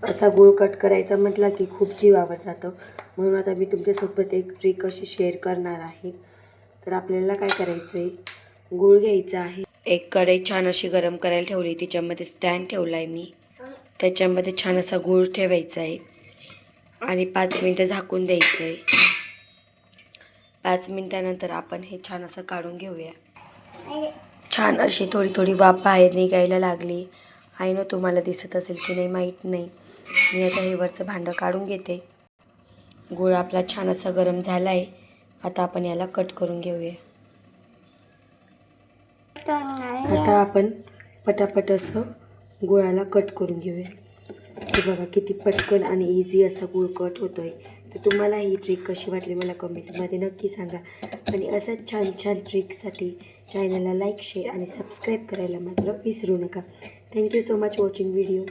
असा गूळ कट करायचा म्हटला की खूप जीवावर जातं. म्हणून आता मी तुमच्यासोबत एक ट्रिक अशी शेअर करणार आहे. तर आपल्याला काय करायचं आहे, गूळ घ्यायचा आहे. एक कढई छान अशी गरम करायला ठेवली, तिच्यामध्ये स्टँड ठेवला आहे मी. त्याच्यामध्ये छान असा गूळ ठेवायचा आहे आणि 5 मिनटं झाकून द्यायचं आहे. 5 मिनटानंतर आपण हे छान असं काढून घेऊया. छान अशी थोडी थोडी वाफ बाहेर निघायला लागली आहे ना. तुम्हाला दिसत असेल की नाही माहीत नाही. मी आता हे वरचं भांडं काढून घेते. गूळ आपला छान असा गरम झाला आहे. आता आपण याला कट करून घेऊया. आता आपण पटापट असं गुळाला कट करून घेऊया. हे बघा किती पटकन आणि इझी असा गूळ कट होतो आहे. तर तुम्हाला ही ट्रिक कशी वाटली मला कमेंटमध्ये नक्की सांगा. आणि असंच छान छान ट्रिकसाठी चॅनलला लाईक, शेअर आणि सबस्क्राईब करायला मात्र विसरू नका. Thank you so much watching video.